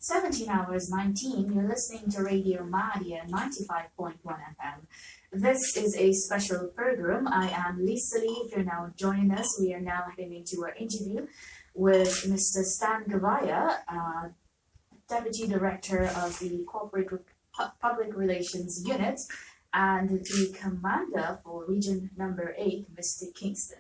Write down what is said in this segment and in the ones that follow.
17 hours 19, you're listening to Radio Madia 95.1 FM. This is a special program. I am Lisa Lee. If you're now joining us, we are now heading into our interview with Mr. Stan Gavaya, Deputy Director of the Corporate Public Relations Unit and the Commander for Region Number 8, Mr. Kingston.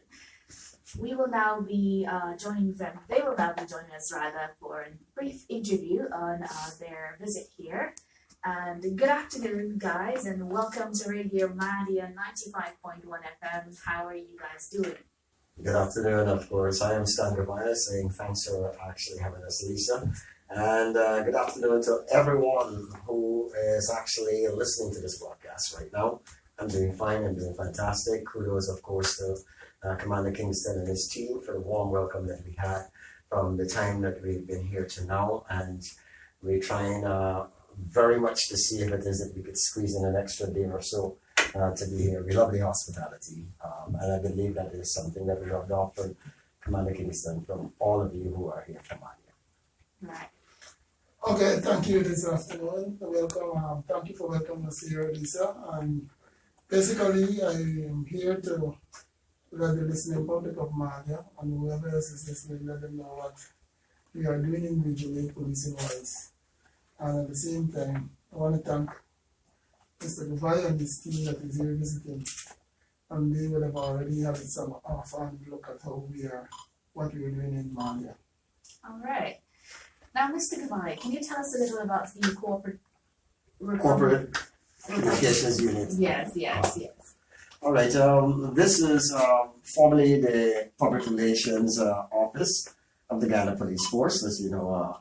We will now be joining them. They will now be joining us rather for a brief interview on their visit here. And good afternoon, guys, and welcome to Radio Madia 95.1 FM. How are you guys doing? Good afternoon, of course. I am Stan Gavaya saying thanks for actually having us, Lisa. And good afternoon to everyone who is actually listening to this broadcast right now. I'm doing fine. I'm doing fantastic. Kudos, of course, to Commander Kingston and his team for the warm welcome that we had from the time that we've been here to now. And we're trying very much to see if it is that we could squeeze in an extra day or so to be here. We love the hospitality. And I believe that is something that we have to offer Commander Kingston from all of you who are here from Mania. Right. Okay, thank you this afternoon. Welcome. Thank you for welcoming us here, Lisa. And basically, I am here to let the listening public of Mania and whoever else is listening, let them know what we are doing in Region 8 policing wise. And at the same time, I want to thank Mr. Gavaya and his team that is here visiting. And they would have already had some off-hand look at how we are, what we are doing in Mania. All right. Now, Mr. Gavaya, can you tell us a little about the Corporate Communications Unit. Yes. All right. This is formerly the Public Relations Office of the Ghana Police Force. As you know,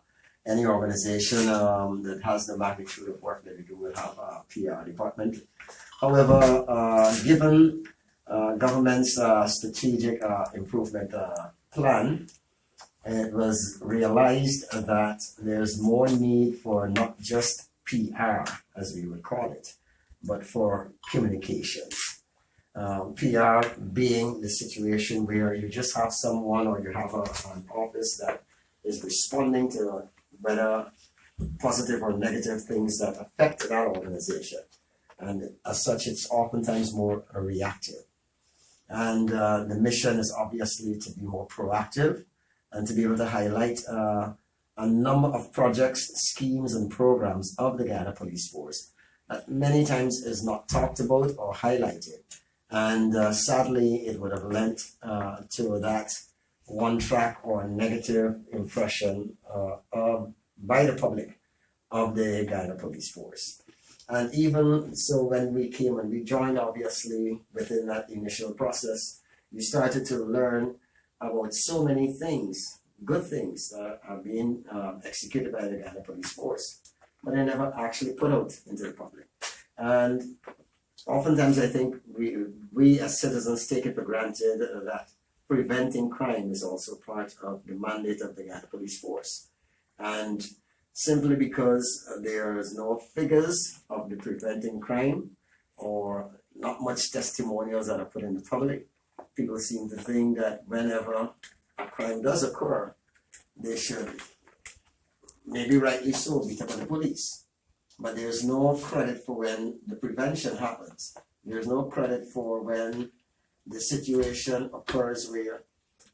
any organization that has the magnitude of work that we do will have a PR department. However, given government's strategic improvement plan, it was realized that there's more need for not just PR, as we would call it, but for communications. PR being the situation where you just have someone or you have an office that is responding to whether positive or negative things that affect that organization. And as such, it's oftentimes more reactive. And the mission is obviously to be more proactive and to be able to highlight a number of projects, schemes, and programs of the Ghana Police Force that many times is not talked about or highlighted. And sadly, it would have lent to that one track or negative impression by the public of the Ghana Police Force. And even so, when we came and we joined, obviously, within that initial process, we started to learn about so many things, good things that are being executed by the Ghana Police Force, but they're never actually put out into the public. And oftentimes I think we as citizens take it for granted that preventing crime is also part of the mandate of the Ghana Police Force. And simply because there is no figures of the preventing crime or not much testimonials that are put in the public, people seem to think that whenever a crime does occur, they should, maybe rightly so, beat up on the police. But there's no credit for when the prevention happens. There's no credit for when the situation occurs where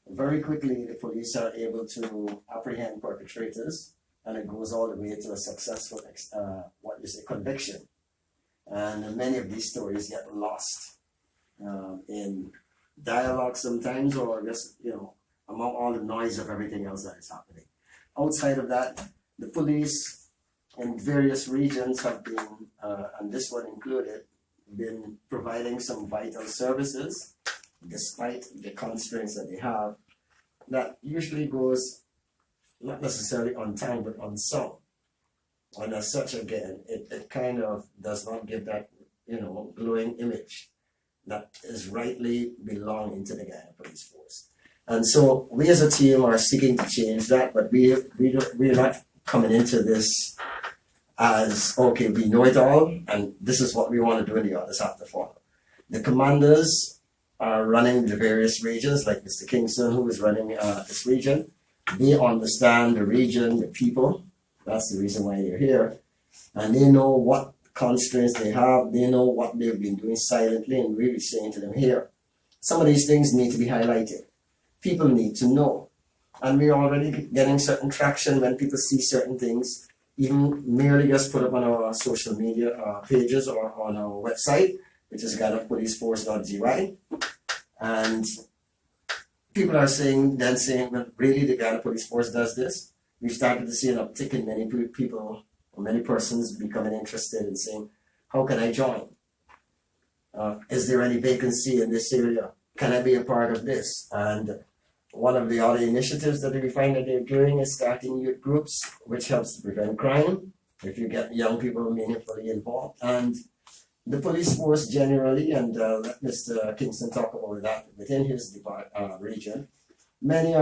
very quickly the police are able to apprehend perpetrators and it goes all the way to a successful conviction. And many of these stories get lost in dialogue sometimes, or just, among all the noise of everything else that is happening. Outside of that, the police in various regions have been, and this one included, been providing some vital services, despite the constraints that they have, that usually goes not necessarily on time, but on song. And as such, again, it kind of does not give that, glowing image that is rightly belonging to the Ghana Police Force. And so we as a team are seeking to change that, but we're not coming into this as, okay, we know it all, and this is what we want to do, and the others have to follow. The commanders are running the various regions, like Mr. Kingston, who is running this region. They understand the region, the people, That's the reason why they're here. And they know what constraints they have. They know what they've been doing silently, and really saying to them, here, some of these things need to be highlighted. People need to know. And we're already getting certain traction when people see certain things, even merely just put up on our social media pages or on our website, which is GhanaPoliceForce.gy. And people are saying, well, really, the Ghana Police Force does this? We've started to see an uptick in many people, or many persons becoming interested in saying, how can I join? Is there any vacancy in this area? Can I be a part of this? And one of the other initiatives that we find that they're doing is starting youth groups, which helps to prevent crime if you get young people meaningfully involved. And the police force generally, and let Mr. Kingston talk about that within his region, many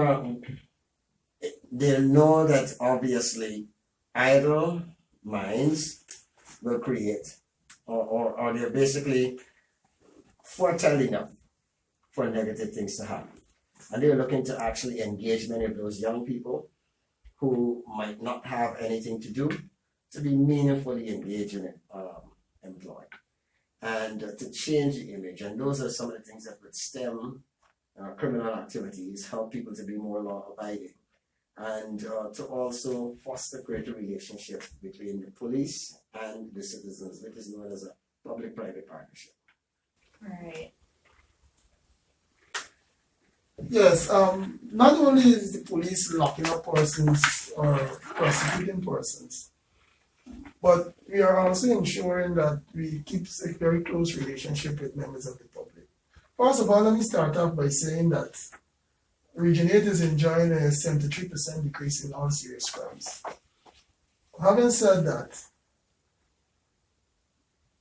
they know that obviously idle minds will create, or they're basically fertile enough for negative things to happen. And they're looking to actually engage many of those young people who might not have anything to do to be meaningfully engaged in it, employed, and to change the image. And those are some of the things that would stem criminal activities, help people to be more law-abiding, and to also foster greater relationship between the police and the citizens, which is known as a public-private partnership. Right. Yes, not only is the police locking up persons or prosecuting persons, but we are also ensuring that we keep a very close relationship with members of the public. First of all, let me start off by saying that Region 8 is enjoying a 73% decrease in all serious crimes. Having said that,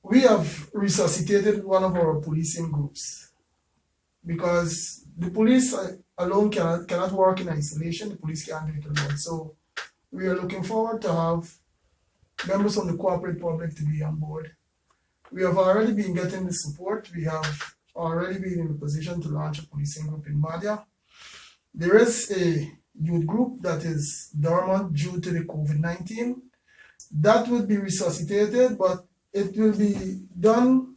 we have resuscitated one of our policing groups because the police alone cannot work in isolation. The police can't do it alone. So we are looking forward to have members from the corporate public to be on board. We have already been getting the support. We have already been in a position to launch a policing group in Madia. There is a youth group that is dormant due to the COVID-19. That would be resuscitated, but it will be done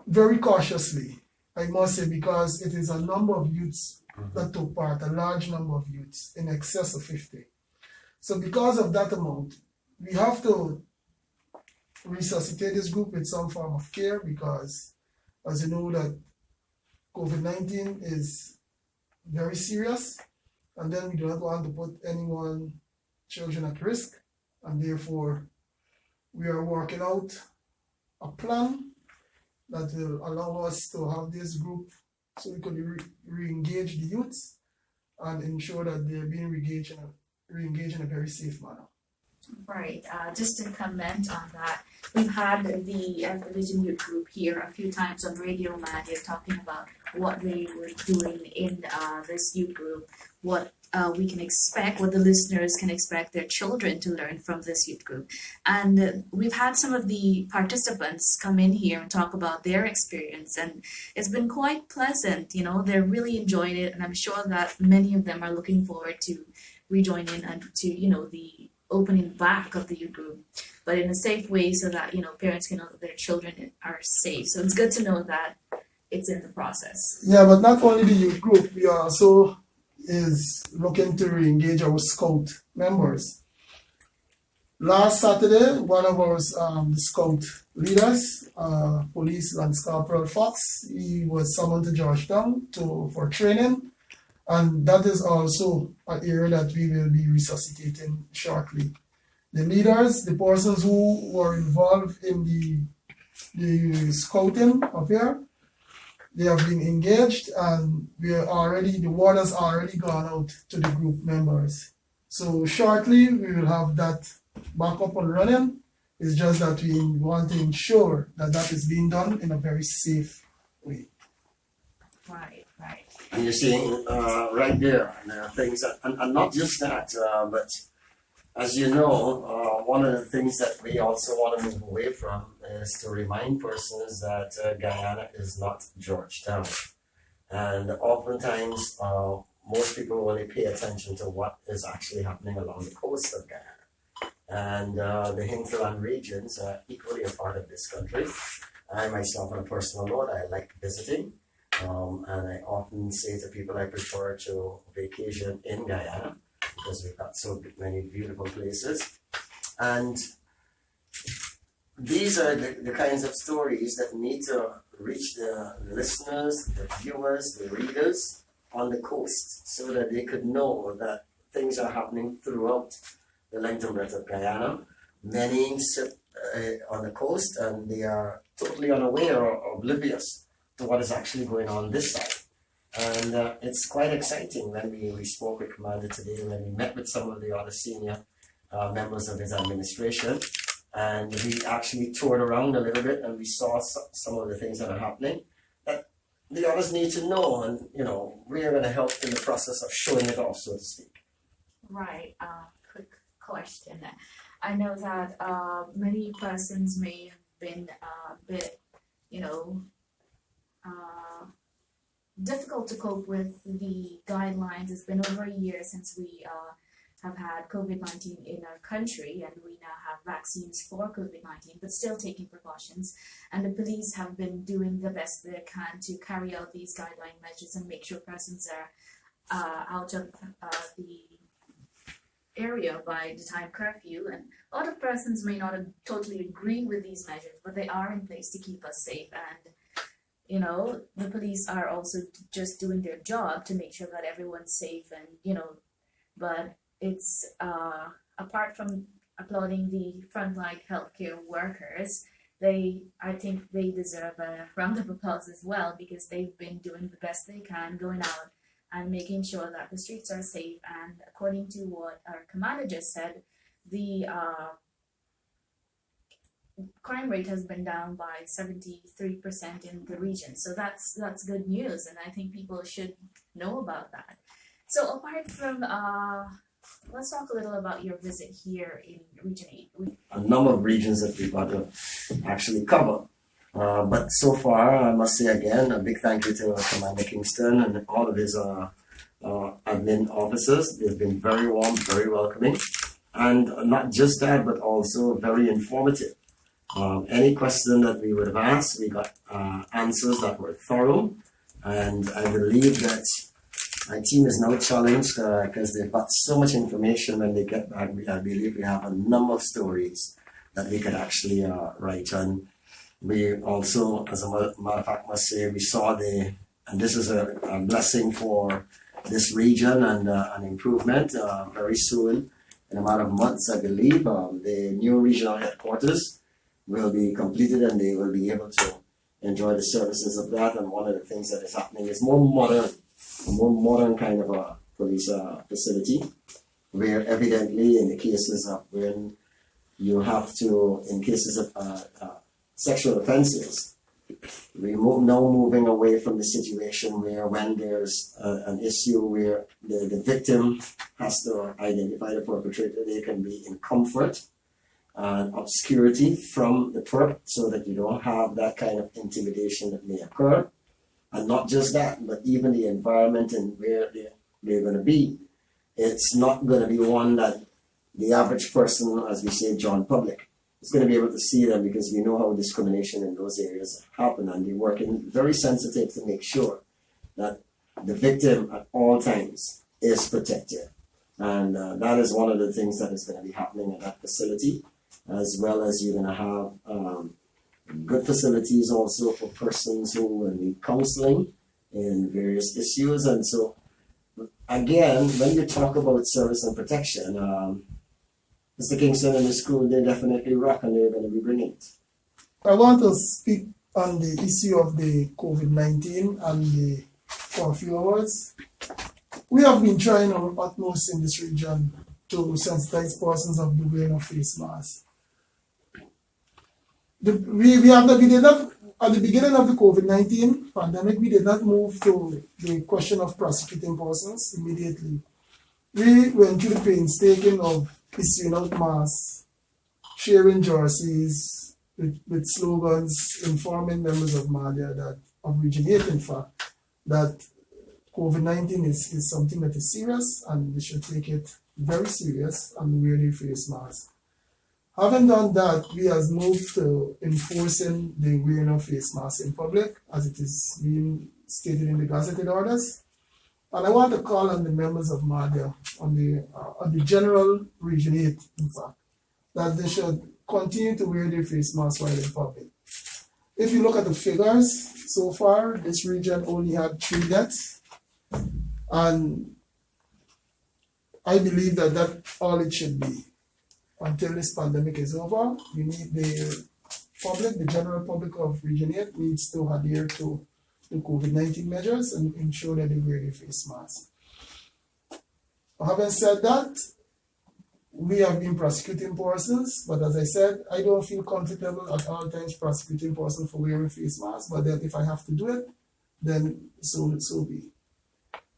very cautiously, I must say, because it is a number of youths that took part, a large number of youths, in excess of 50. So because of that amount, we have to resuscitate this group with some form of care because, as you know, that COVID-19 is very serious, and then we do not want to put children at risk, and therefore we are working out a plan that will allow us to have this group so we could re-engage the youths and ensure that they're being re-engaged in a very safe manner. Right. Just to comment on that, we've had the Religion Youth Group here a few times on Radio Madia talking about what they were doing in this youth group, what we can expect, what the listeners can expect their children to learn from this youth group. And we've had some of the participants come in here and talk about their experience, and it's been quite pleasant. You know, they're really enjoying it, and I'm sure that many of them are looking forward to rejoining and to, the opening back of the youth group, but in a safe way so that, parents can know that their children are safe. So it's good to know that it's in the process. Yeah, but not only the youth group, we also is looking to re-engage our scout members. Last Saturday, one of our scout leaders, Police Lance Corporal Fox, he was summoned to Georgetown for training. And that is also an area that we will be resuscitating shortly. The leaders, the persons who were involved in the scouting affair, they have been engaged, and the word has already gone out to the group members. So shortly we will have that back up and running. It's just that we want to ensure that is being done in a very safe way. Right. And you're seeing right there things, and not just that, but as you know, one of the things that we also want to move away from is to remind persons that Guyana is not Georgetown. And oftentimes most people only pay attention to what is actually happening along the coast of Guyana. And the hinterland regions are equally a part of this country. I myself, on a personal note, I like visiting. And I often say to people I prefer to vacation in Guyana because we've got so many beautiful places. And these are the kinds of stories that need to reach the listeners, the viewers, the readers on the coast so that they could know that things are happening throughout the length and breadth of Guyana. Many sit on the coast and they are totally unaware or oblivious to what is actually going on this side. And it's quite exciting when we spoke with Commander today, when we met with some of the other senior members of his administration, and we actually toured around a little bit and we saw some of the things that are happening that the others need to know, and we're going to help in the process of showing it off, so to speak. Right. Quick question. I know that many persons may have been a bit, difficult to cope with the guidelines. It's been over a year since we have had COVID-19 in our country, and we now have vaccines for COVID-19, but still taking precautions. And the police have been doing the best they can to carry out these guideline measures and make sure persons are out of the area by the time curfew. And a lot of persons may not totally agree with these measures, but they are in place to keep us safe. And the police are also just doing their job to make sure that everyone's safe. And but it's apart from applauding the frontline healthcare workers, I think they deserve a round of applause as well, because they've been doing the best they can, going out and making sure that the streets are safe. And according to what our commander just said, the crime rate has been down by 73% in the region. So that's good news, and I think people should know about that. So apart from, let's talk a little about your visit here in Region 8. A number of regions that we've got to actually cover. But so far, I must say again, a big thank you to Commander Kingston and all of his admin officers. They've been very warm, very welcoming, and not just that, but also very informative. Any question that we would have asked, we got answers that were thorough, and I believe that my team is now challenged because they've got so much information when they get back. I believe we have a number of stories that we could actually write on. We also, as a matter of fact, must say we saw and this is a blessing for this region and an improvement very soon. In a matter of months, I believe, the new regional headquarters will be completed and they will be able to enjoy the services of that. And one of the things that is happening is a more modern kind of a police facility, where evidently in the cases of when you have to, in cases of sexual offenses, we're now moving away from the situation where when there's an issue where the victim has to identify the perpetrator, they can be in comfort and obscurity from the perp, so that you don't have that kind of intimidation that may occur. And not just that, but even the environment and where they're going to be. It's not going to be one that the average person, as we say, John Public, is going to be able to see them, because we know how discrimination in those areas happen, and they're working very sensitive to make sure that the victim at all times is protected. And that is one of the things that is going to be happening at that facility, as well as you're going to have good facilities also for persons who will need counseling in various issues. And so, again, when you talk about service and protection, Mr. Kingston and the school, they definitely rock, and they're going to be bringing it. I want to speak on the issue of the COVID-19 and the curfew hours. We have been trying our utmost in this region to sensitize persons of the wearing of face masks. We did not, at the beginning of the COVID-19 pandemic, we did not move to the question of prosecuting persons immediately. We went through the painstaking of issuing out masks, sharing jerseys with slogans, informing members of Madia, that of Region 8, in fact, that COVID-19 is something that is serious, and we should take it very serious and wear the face mask. Having done that, we have moved to enforcing the wearing of face masks in public, as it is being stated in the gazetted orders. And I want to call on the members of MADIA, on the General Region 8, in fact, that they should continue to wear their face masks while in public. If you look at the figures, so far, this region only had 3 deaths, and I believe that that's all it should be. Until this pandemic is over, we need the public, the general public of Region 8 needs to adhere to the COVID-19 measures and ensure that they wear their face masks. Having said that, we have been prosecuting persons, but as I said, I don't feel comfortable at all times prosecuting persons for wearing face masks, but then if I have to do it, then so be.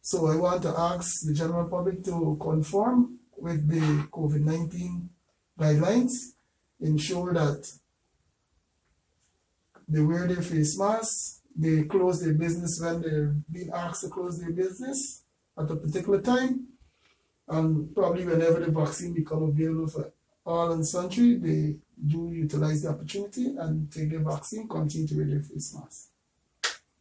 So I want to ask the general public to conform with the COVID-19 guidelines, ensure that they wear their face masks, they close their business when they're being asked to close their business at a particular time, and probably whenever the vaccine become available for all and sundry, they do utilize the opportunity and take the vaccine, continue to wear their face masks.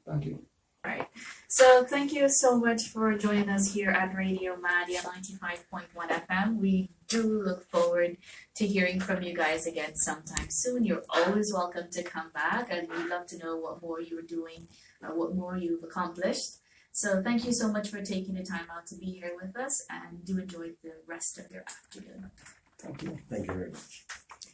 Thank you. Right. So thank you so much for joining us here at Radio Madia 95.1 FM. We do look forward to hearing from you guys again sometime soon. You're always welcome to come back, and we'd love to know what more you're doing, what more you've accomplished. So thank you so much for taking the time out to be here with us, and do enjoy the rest of your afternoon. Thank you. Thank you very much.